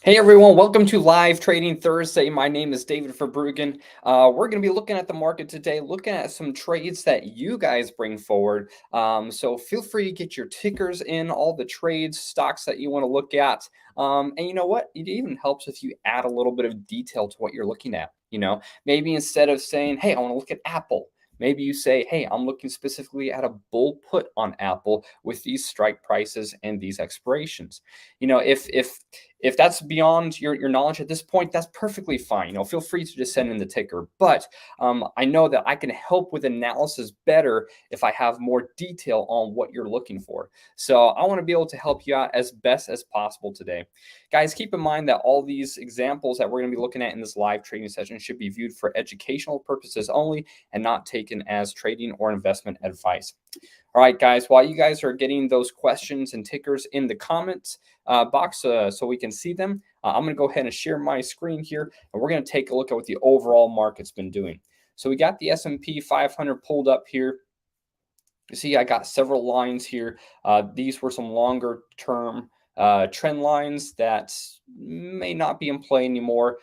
Hey everyone, welcome to Live Trading Thursday. My name is David Verbruggen. We're going to be looking at the market today, looking at some trades that you guys bring forward. So feel free to get your tickers in, all the trades, stocks that you want to look at. And you know what? It even helps if you add a little bit of detail to what you're looking at. Maybe instead of saying, hey, I want to look at Apple. Maybe you say, hey, I'm looking specifically at a bull put on Apple with these strike prices and these expirations. If that's beyond your knowledge at this point, that's perfectly fine. Feel free to just send in the ticker. But I know that I can help with analysis better if I have more detail on what you're looking for. So I want to be able to help you out as best as possible today. Guys, keep in mind that all these examples that we're going to be looking at in this live trading session should be viewed for educational purposes only and not taken as trading or investment advice. All right, guys, while you guys are getting those questions and tickers in the comments box so we can see them, I'm going to go ahead and share my screen here, and we're going to take a look at what the overall market's been doing. So we got the S&P 500 pulled up here. You see, I got several lines here. These were some longer term trend lines that may not be in play anymore.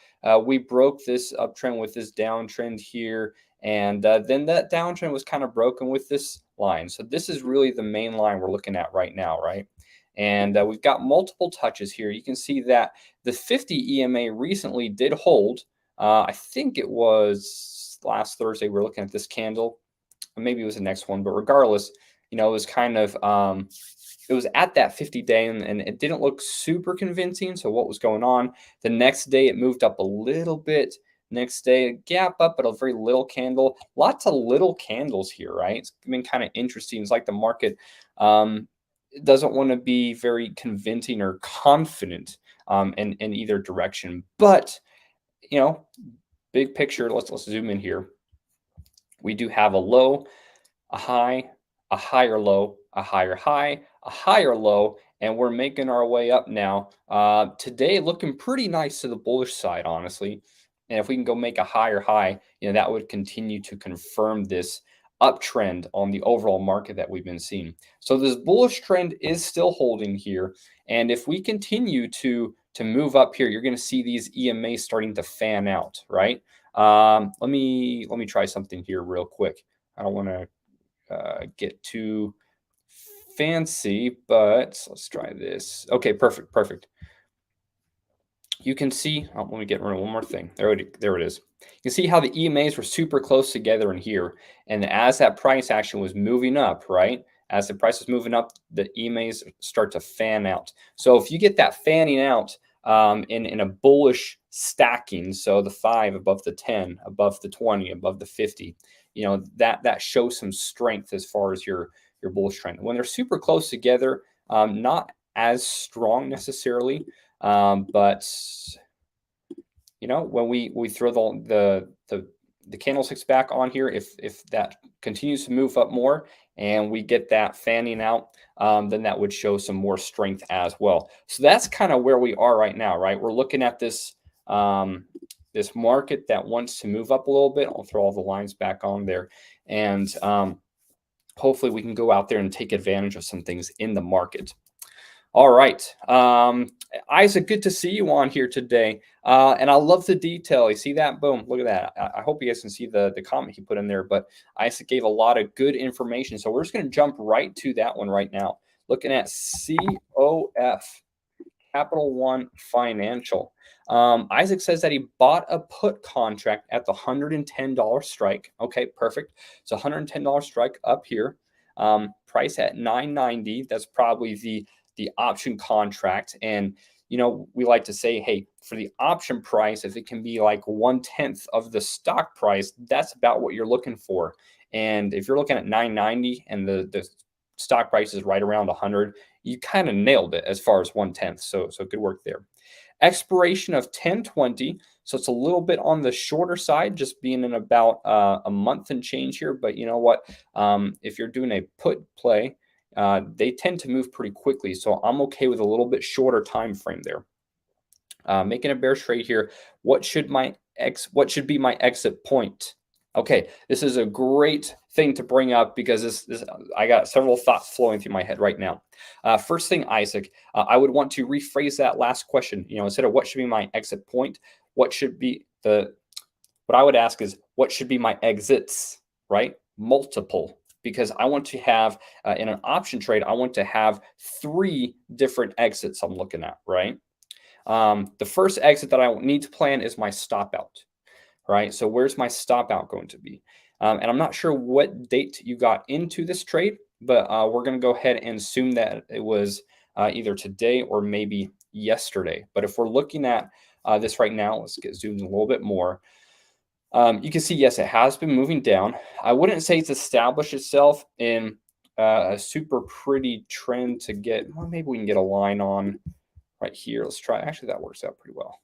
We broke this uptrend with this downtrend here, and then that downtrend was kind of broken with this line. So this is really the main line we're looking at right now, right? And we've got multiple touches here. You can see that the 50 EMA recently did hold. I think it was last Thursday. We're looking at this candle. Maybe it was the next one, but regardless, it was kind of it was at that 50-day and it didn't look super convincing. So what was going on? The next day it moved up a little bit. Next day, gap up, but a very little candle. Lots of little candles here, right? It's been kind of interesting. It's like the market doesn't want to be very convincing or confident in either direction. But big picture. Let's zoom in here. We do have a low, a high, a higher low, a higher high, a higher low, and we're making our way up now. Today looking pretty nice to the bullish side, honestly. And if we can go make a higher high, that would continue to confirm this uptrend on the overall market that we've been seeing. So this bullish trend is still holding here. And if we continue to move up here, you're going to see these EMAs starting to fan out, right? Let me try something here real quick. I don't want to get too fancy, but let's try this. Okay, perfect. You can see, let me get rid of one more thing. There it is. You can see how the EMAs were super close together in here. And as that price action was moving up, right? As the price is moving up, the EMAs start to fan out. So if you get that fanning out in a bullish stacking, so the 5 above the 10, above the 20, above the 50, that shows some strength as far as your bullish trend. When they're super close together, not as strong necessarily, but when we throw the candlesticks back on here, if that continues to move up more and we get that fanning out, then that would show some more strength as well. So that's kind of where we are right now, right? We're looking at this this market that wants to move up a little bit. I'll throw all the lines back on there, and hopefully we can go out there and take advantage of some things in the market. All right. Isaac, good to see you on here today. And I love the detail. You see that? Boom. Look at that. I hope you guys can see the comment he put in there, but Isaac gave a lot of good information. So we're just going to jump right to that one right now. Looking at COF, Capital One Financial. Isaac says that he bought a put contract at the $110 strike. Okay, perfect. So $110 strike up here. Price at $9.90. That's probably the option contract. And we like to say, hey, for the option price, if it can be like 1/10 of the stock price, that's about what you're looking for. And if you're looking at $9.90 and the stock price is right around 100, you kind of nailed it as far as 1/10. So good work there. Expiration of 10/20. So it's a little bit on the shorter side, just being in about a month and change here. But you know what? If you're doing a put play, they tend to move pretty quickly. So I'm okay with a little bit shorter time frame there. Making a bear trade here. What should be my exit point? Okay, this is a great thing to bring up because this I got several thoughts flowing through my head right now. First thing, Isaac, I would want to rephrase that last question. Instead of what should be my exit point, what should be the what I would ask is what should be my exits, right? Multiple, because I want to have in an option trade, I want to have three different exits I'm looking at, right? The first exit that I need to plan is my stop out, right? So where's my stop out going to be? And I'm not sure what date you got into this trade, but we're going to go ahead and assume that it was either today or maybe yesterday. But if we're looking at this right now, let's get zoomed in a little bit more. You can see, yes, it has been moving down. I wouldn't say it's established itself in a super pretty trend to get. Well, maybe we can get a line on right here. Let's try. Actually, that works out pretty well.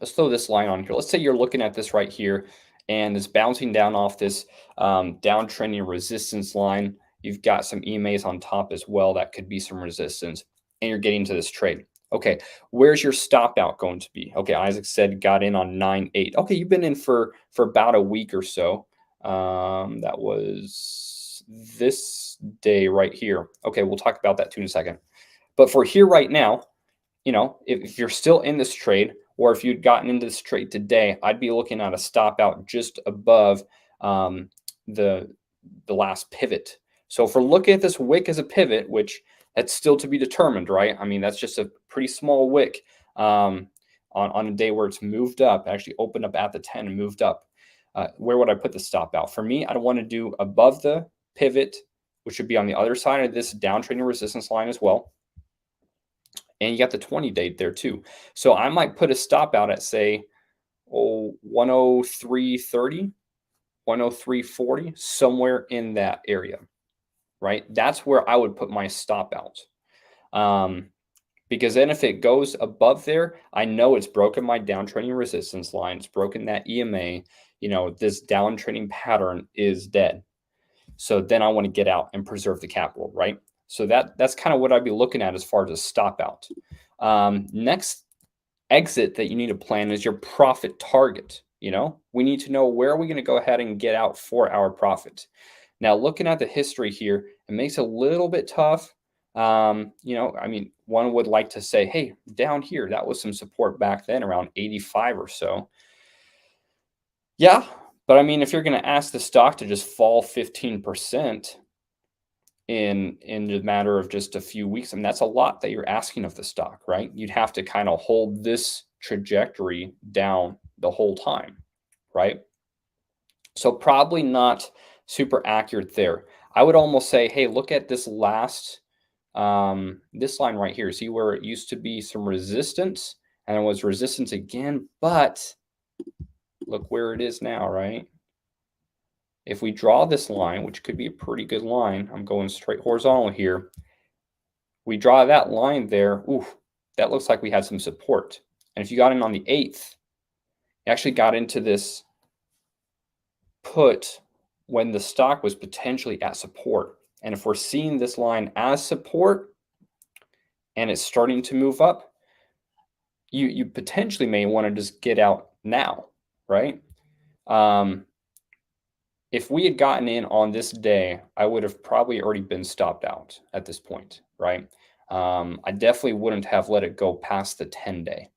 Let's throw this line on here. Let's say you're looking at this right here and it's bouncing down off this downtrending resistance line. You've got some EMAs on top as well. That could be some resistance and you're getting to this trade. Okay, where's your stop out going to be? Okay, Isaac said got in on 9.8. Okay, you've been in for about a week or so. That was this day right here. Okay, we'll talk about that too in a second. But for here right now, if you're still in this trade, or if you'd gotten into this trade today, I'd be looking at a stop out just above the last pivot. So if we're looking at this wick as a pivot, which that's still to be determined, right? I mean, that's just a pretty small wick on a day where it's moved up, actually opened up at the 10 and moved up. Where would I put the stop out? For me, I'd want to do above the pivot, which would be on the other side of this downtrending resistance line as well. And you got the 20 date there too. So I might put a stop out at say, 103.30, 103.40, somewhere in that area, right? That's where I would put my stop out. Because then if it goes above there, I know it's broken my downtrending resistance line. It's broken that EMA. This downtrending pattern is dead. So then I want to get out and preserve the capital, right? So that's kind of what I'd be looking at as far as a stop out. Next exit that you need to plan is your profit target. We need to know where are we going to go ahead and get out for our profit. Now, looking at the history here, it makes it a little bit tough. I mean, one would like to say, hey, down here, that was some support back then around 85 or so. Yeah, but I mean, if you're going to ask the stock to just fall 15%, in a matter of just a few weeks, I mean, that's a lot that you're asking of the stock, right? You'd have to kind of hold this trajectory down the whole time, right? So probably not super accurate there. I would almost say, hey, look at this last this line right here. See where it used to be some resistance and it was resistance again, but look where it is now, right? If we draw this line, which could be a pretty good line, I'm going straight horizontal here. We draw that line there. Ooh, that looks like we had some support. And if you got in on the 8th, you actually got into this put when the stock was potentially at support. And if we're seeing this line as support and it's starting to move up, you potentially may want to just get out now, right? If we had gotten in on this day, I would have probably already been stopped out at this point, right? I definitely wouldn't have let it go past the 10-day.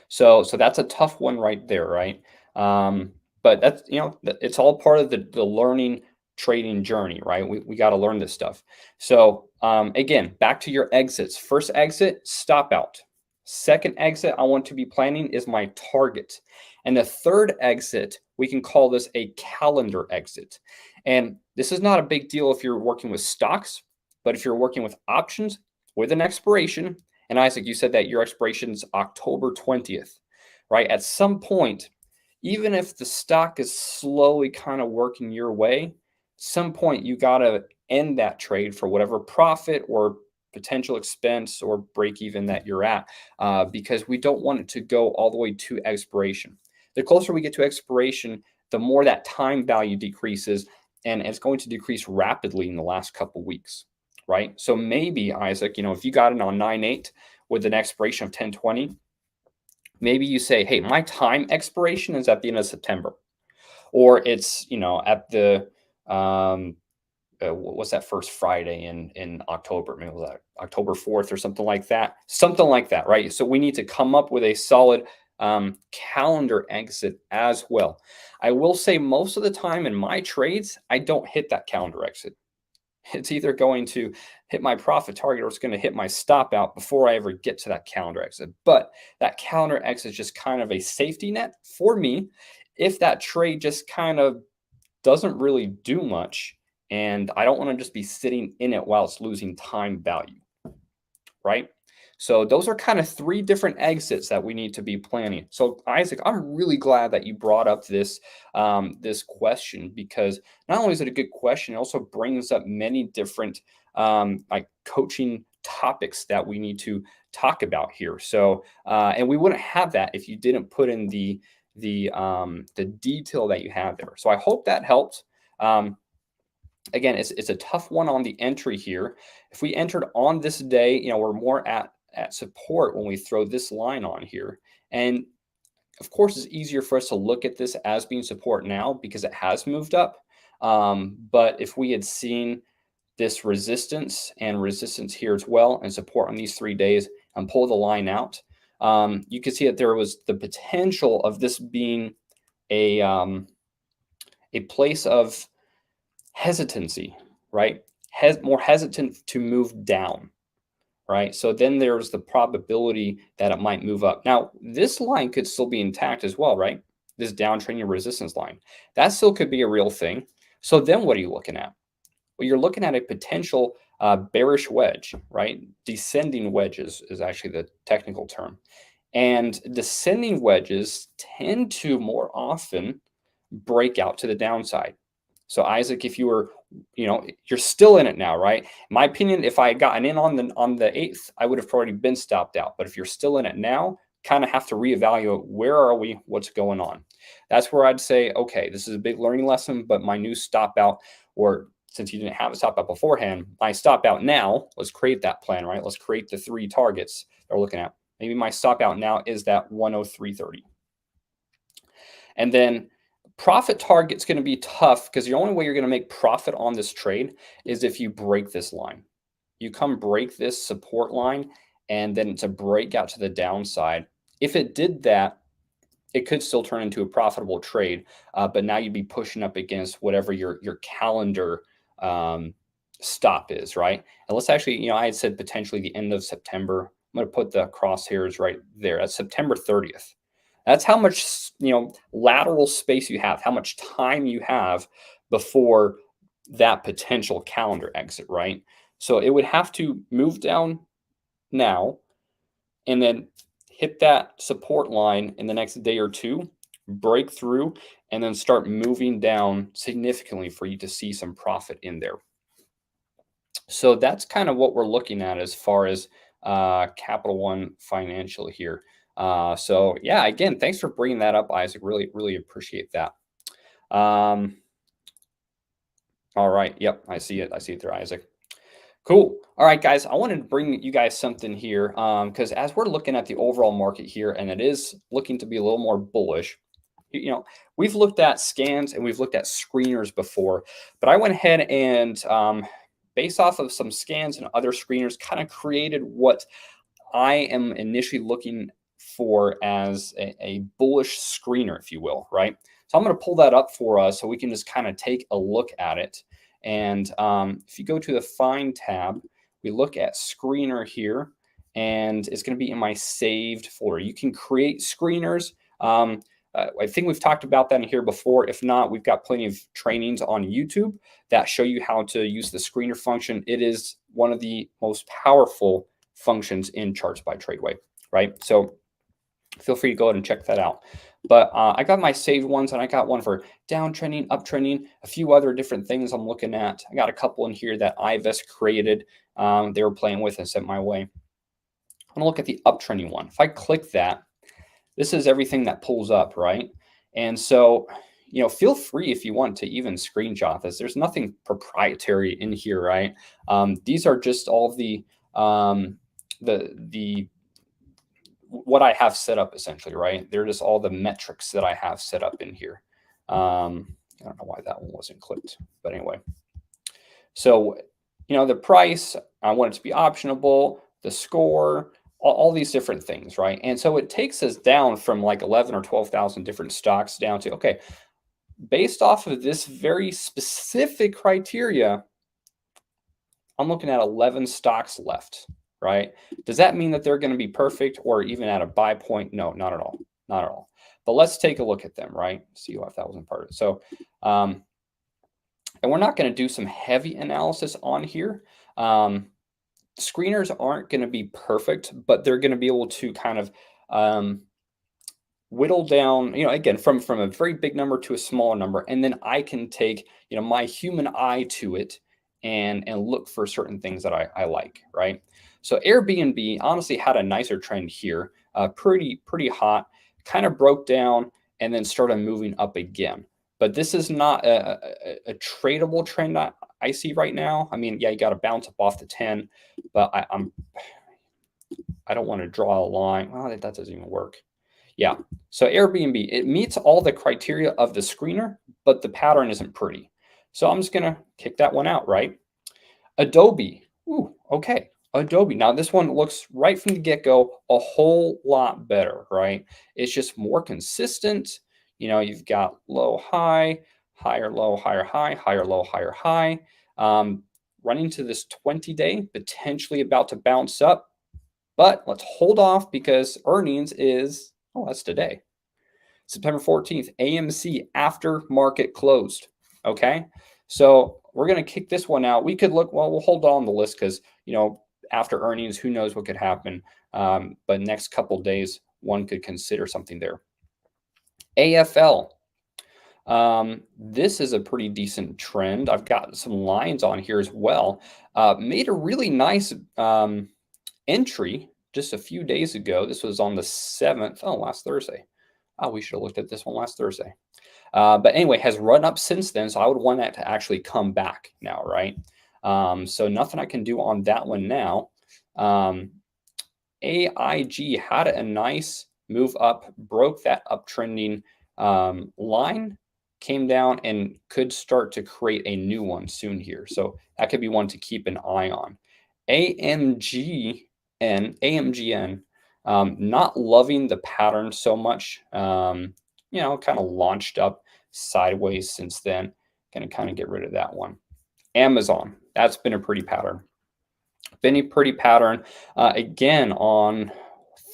So that's a tough one right there, right? But that's, it's all part of the learning trading journey, right? We got to learn this stuff. So again, back to your exits. First exit, stop out. Second exit I want to be planning is my target. And the third exit, we can call this a calendar exit. And this is not a big deal if you're working with stocks, but if you're working with options with an expiration, and Isaac, you said that your expiration is October 20th, right? At some point, even if the stock is slowly kind of working your way, some point you got to end that trade for whatever profit or potential expense or break even that you're at, because we don't want it to go all the way to expiration. The closer we get to expiration, the more that time value decreases, and it's going to decrease rapidly in the last couple weeks, right? So maybe, Isaac, if you got in on 9.8 with an expiration of 10.20, Maybe you say, hey, my time expiration is at the end of September, or it's, at the, what's that first Friday in October? Maybe was that October 4th or something like that, right? So we need to come up with a solid calendar exit as well. I will say most of the time in my trades, I don't hit that calendar exit. It's either going to hit my profit target or it's going to hit my stop out before I ever get to that calendar exit. But that calendar exit is just kind of a safety net for me if that trade just kind of doesn't really do much and I don't want to just be sitting in it while it's losing time value, right? So those are kind of three different exits that we need to be planning. So Isaac, I'm really glad that you brought up this question, because not only is it a good question, it also brings up many different like coaching topics that we need to talk about here. So and we wouldn't have that if you didn't put in the detail that you have there. So I hope that helps. Again, it's a tough one on the entry here. If we entered on this day, we're more at support when we throw this line on here. And of course, it's easier for us to look at this as being support now because it has moved up. But if we had seen this resistance and resistance here as well and support on these 3 days and pull the line out, you can see that there was the potential of this being a place of hesitancy, right? More hesitant to move down, right? So then there's the probability that it might move up. Now, this line could still be intact as well, right? This downtrending resistance line. That still could be a real thing. So then what are you looking at? Well, you're looking at a potential bearish wedge, right? Descending wedges is actually the technical term. And descending wedges tend to more often break out to the downside. So Isaac, if you were, you're still in it now, right? In my opinion, if I had gotten in on the 8th, I would have already been stopped out. But if you're still in it now, kind of have to reevaluate, where are we, what's going on. That's where I'd say, okay, this is a big learning lesson, but my new stop out, or since you didn't have a stop out beforehand, my stop out now, let's create that plan, right? Let's create the 3 targets that we're looking at. Maybe my stop out now is that 103.30. And then profit target's going to be tough, because the only way you're going to make profit on this trade is if you break this line. You come break this support line, and then it's a breakout to the downside. If it did that, it could still turn into a profitable trade, but now you'd be pushing up against whatever your calendar stop is, right? And let's actually, I had said potentially the end of September. I'm going to put the crosshairs right there at September 30th. That's how much, lateral space you have, how much time you have before that potential calendar exit, right? So it would have to move down now and then hit that support line in the next day or two, break through, and then start moving down significantly for you to see some profit in there. So that's kind of what we're looking at as far as Capital One Financial here. So yeah, again, thanks for bringing that up, Isaac. Really, really appreciate that. All right. Yep, I see it. I see it there, Isaac. Cool. All right, guys, I wanted to bring you guys something here, because as we're looking at the overall market here, and it is looking to be a little more bullish, we've looked at scans and we've looked at screeners before, but I went ahead and based off of some scans and other screeners, kind of created what I am initially looking for as a bullish screener, if you will, right? So I'm going to pull that up for us so we can just kind of take a look at it. And if you go to the Find tab, we look at screener here, and it's going to be in my saved folder. You can create screeners. I think we've talked about that in here before. If not, we've got plenty of trainings on YouTube that show you how to use the screener function. It is one of the most powerful functions in Charts by Tradeway, right? So feel free to go ahead and check that out. But I got my saved ones, and I got one for downtrending, uptrending, a few other different things I'm looking at. I got a couple in here that Ivest created. They were playing with and sent my way. I'm going to look at the uptrending one. If I click that, this is everything that pulls up, right? And so, feel free if you want to even screenshot this. There's nothing proprietary in here, right? These are just all the what I have set up essentially, right? They're just all the metrics that I have set up in here. I don't know why that one wasn't clicked, but anyway. So, the price, I want it to be optionable, the score, all these different things, right? And so it takes us down from like 11 or 12,000 different stocks down to, okay, based off of this very specific criteria, I'm looking at 11 stocks left, right? Does that mean that they're going to be perfect or even at a buy point? No, not at all. Not at all. But let's take a look at them, right? See if that wasn't part of it. So, and we're not going to do some heavy analysis on here. Screeners aren't going to be perfect, but they're going to be able to kind of whittle down, again, from a very big number to a smaller number. And then I can take, my human eye to it and look for certain things that I like, right? So Airbnb honestly had a nicer trend here, pretty hot, kind of broke down and then started moving up again. But this is not a tradable trend I see right now. I mean, yeah, you got to bounce up off the 10, but I don't want to draw a line. Well, that doesn't even work. Yeah, so Airbnb, it meets all the criteria of the screener, but the pattern isn't pretty. So I'm just going to kick that one out, right? Adobe. Ooh, okay. Adobe. Now this one looks right from the get-go a whole lot better, right? It's just more consistent. You've got low, high, higher, low, higher, high, higher, low, higher, high. Running to this 20-day, potentially about to bounce up. But let's hold off because earnings is, that's today. September 14th, AMC after market closed. Okay. So we're going to kick this one out. We could look, well, we'll hold on the list because, after earnings, who knows what could happen. But next couple days, one could consider something there. AFL. This is a pretty decent trend. I've got some lines on here as well. Made a really nice entry just a few days ago. This was on the 7th. Oh, last Thursday. Oh, we should have looked at this one last Thursday. But anyway, has run up since then. So I would want that to actually come back now, right? So nothing I can do on that one now. AIG had a nice move up, broke that uptrending line, came down and could start to create a new one soon here. So that could be one to keep an eye on. AMGN, not loving the pattern so much. Kind of launched up sideways since then. Going to kind of get rid of that one. Amazon, that's been a pretty pattern. Again, on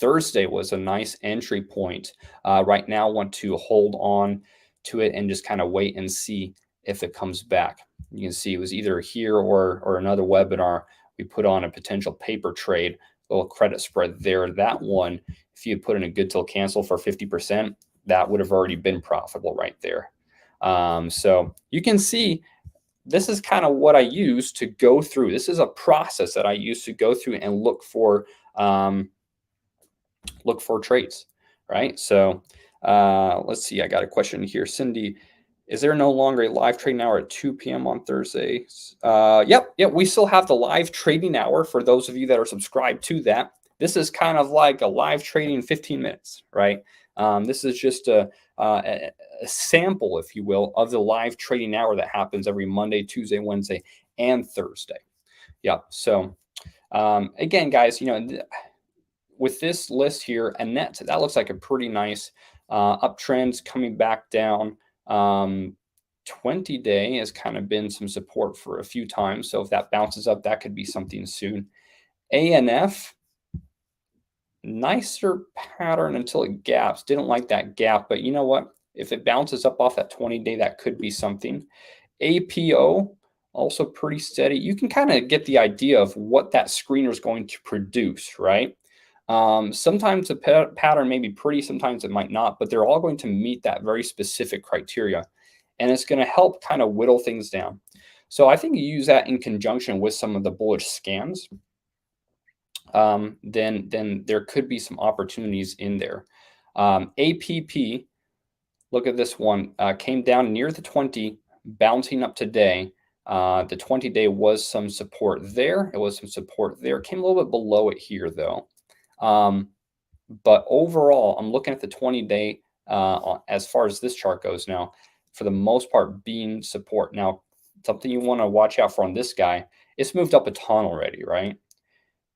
Thursday was a nice entry point. Right now, want to hold on to it and just kind of wait and see if it comes back. You can see it was either here or another webinar. We put on a potential paper trade, little credit spread there. That one, if you had put in a good till cancel for 50%, that would have already been profitable right there. So you can see this is kind of what I use to go through. This is a process that I use to go through and look for trades, right? So let's see. I got a question here. Cindy, is there no longer a live trading hour at 2 p.m. on Thursdays? Yep. We still have the live trading hour for those of you that are subscribed to that. This is kind of like a live trading 15 minutes, right? This is just a sample, if you will, of the live trading hour that happens every Monday, Tuesday, Wednesday, and Thursday. Yeah. So again, guys, with this list here, and that looks like a pretty nice uptrend coming back down. 20-day has kind of been some support for a few times. So if that bounces up, that could be something soon. ANF, nicer pattern until it gaps. Didn't like that gap, but you know what? If it bounces up off that 20-day, that could be something. APO, also pretty steady. You can kind of get the idea of what that screener is going to produce, right? Sometimes the pattern may be pretty, sometimes it might not, but they're all going to meet that very specific criteria. And it's going to help kind of whittle things down. So I think you use that in conjunction with some of the bullish scans. Then there could be some opportunities in there. APP, look at this one, came down near the 20, bouncing up today. The 20-day was some support there. It was some support there. Came a little bit below it here, though. But overall, I'm looking at the 20-day as far as this chart goes now, for the most part, being support. Now, something you want to watch out for on this guy, it's moved up a ton already, right?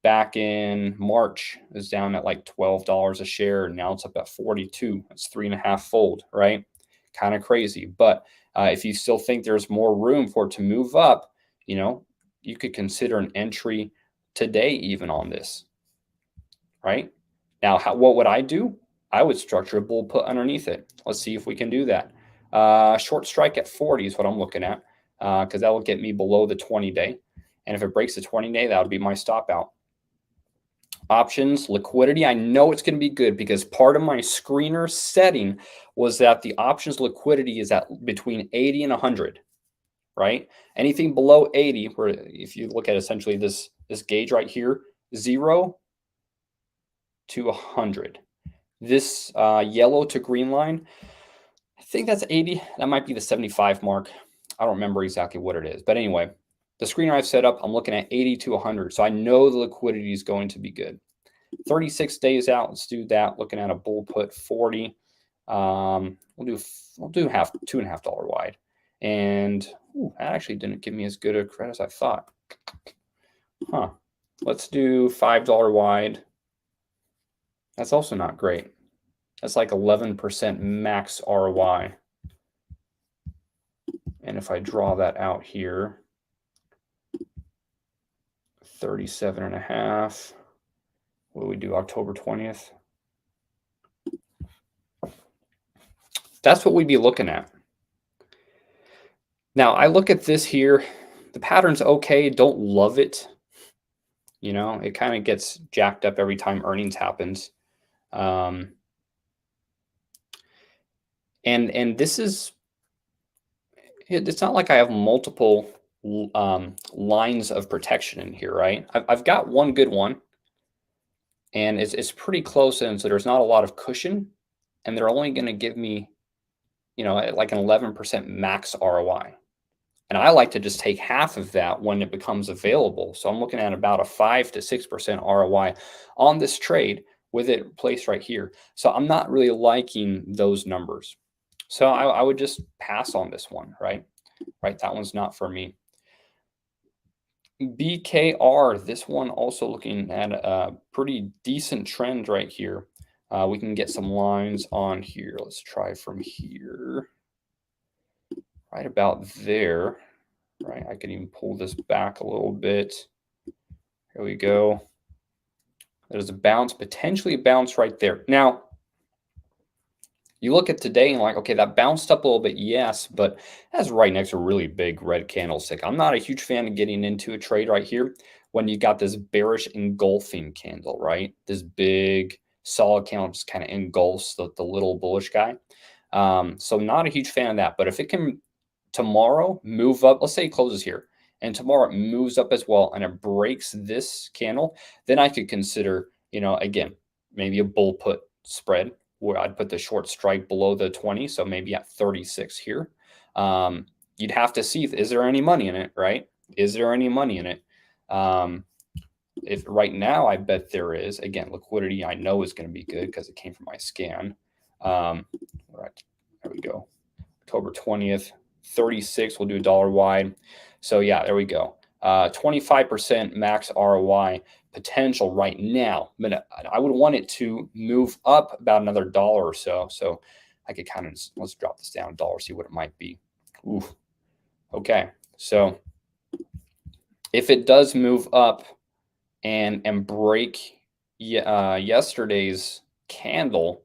Back in March, it was down at like $12 a share, and now it's up at 42. It's 3.5-fold, right? Kind of crazy. But if you still think there's more room for it to move up, you could consider an entry today even on this, right? Now, what would I do? I would structure a bull put underneath it. Let's see if we can do that. Short strike at 40 is what I'm looking at, because that will get me below the 20-day. And if it breaks the 20-day, that would be my stop out. Options, liquidity, I know it's going to be good because part of my screener setting was that the options liquidity is at between 80 and 100, right? Anything below 80, where if you look at essentially this gauge right here, 0 to 100. This yellow to green line, I think that's 80. That might be the 75 mark. I don't remember exactly what it is. But anyway, the screener I've set up, I'm looking at 80 to 100. So I know the liquidity is going to be good. 36 days out, let's do that. Looking at a bull put 40. We'll do $2.50 wide. And that actually didn't give me as good a credit as I thought. Let's do $5 wide. That's also not great. That's like 11% max ROI. And if I draw that out here, 37.5. What do we do, October 20th? That's what we'd be looking at. Now, I look at this here. The pattern's okay. Don't love it. It kind of gets jacked up every time earnings happens. And this is, it's not like I have multiple lines of protection in here, right? I've got one good one, and it's pretty close in, so there's not a lot of cushion, and they're only going to give me, like an 11% max ROI. And I like to just take half of that when it becomes available. So I'm looking at about a 5 to 6% ROI on this trade with it placed right here. So I'm not really liking those numbers. So I would just pass on this one, right? Right, that one's not for me. BKR, this one also looking at a pretty decent trend right here. We can get some lines on here. Let's try from here. Right about there, right? I can even pull this back a little bit. Here we go. There's a bounce, potentially a bounce right there. Now, you look at today and like, okay, that bounced up a little bit, yes, but that's right next to a really big red candlestick. I'm not a huge fan of getting into a trade right here when you got this bearish engulfing candle, right? This big solid candle just kind of engulfs the little bullish guy. So not a huge fan of that, but if it can tomorrow move up, let's say it closes here, and tomorrow it moves up as well, and it breaks this candle, then I could consider, again, maybe a bull put spread where I'd put the short strike below the 20, so maybe at 36 here. You'd have to see, is there any money in it, right? Is there any money in it? If right now, I bet there is. Again, liquidity I know is going to be good because it came from my scan. All right, there we go. October 20th, 36. We'll do $1 wide. So yeah, there we go. 25% max ROI potential right now. But I would want it to move up about another $1 or so. So I could kind of, let's drop this down $1, see what it might be. Ooh. Okay. So if it does move up and break yesterday's candle,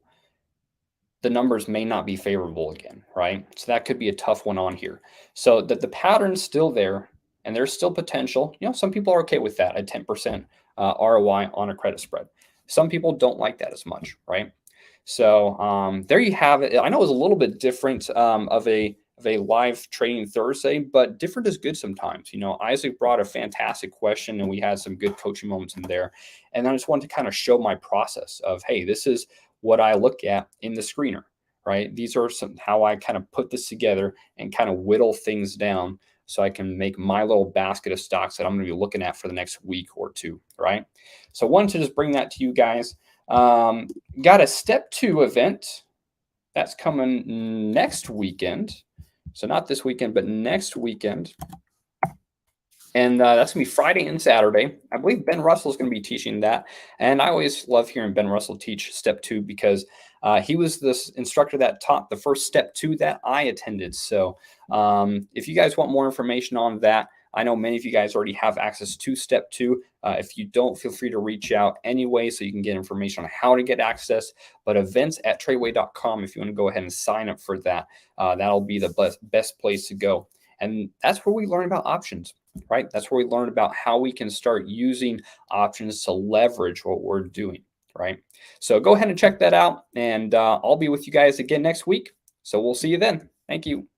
the numbers may not be favorable again, right? So that could be a tough one on here. So that the pattern's still there and there's still potential. Some people are okay with that at 10% ROI on a credit spread. Some people don't like that as much, right? So there you have it. I know it was a little bit different of a live trading Thursday, but different is good sometimes. Isaac brought a fantastic question and we had some good coaching moments in there. And I just wanted to kind of show my process of, hey, this is what I look at in the screener, right? These are how I kind of put this together and kind of whittle things down so I can make my little basket of stocks that I'm going to be looking at for the next week or two, right? So I wanted to just bring that to you guys. Got a step 2 event that's coming next weekend. So not this weekend, but next weekend. And that's going to be Friday and Saturday. I believe Ben Russell is going to be teaching that. And I always love hearing Ben Russell teach step 2 because he was this instructor that taught the first step 2 that I attended. So if you guys want more information on that, I know many of you guys already have access to step 2. If you don't, feel free to reach out anyway so you can get information on how to get access. But events@tradeway.com, if you want to go ahead and sign up for that, that'll be the best place to go. And that's where we learn about options, right? That's where we learn about how we can start using options to leverage what we're doing, right? So go ahead and check that out. And I'll be with you guys again next week. So we'll see you then. Thank you.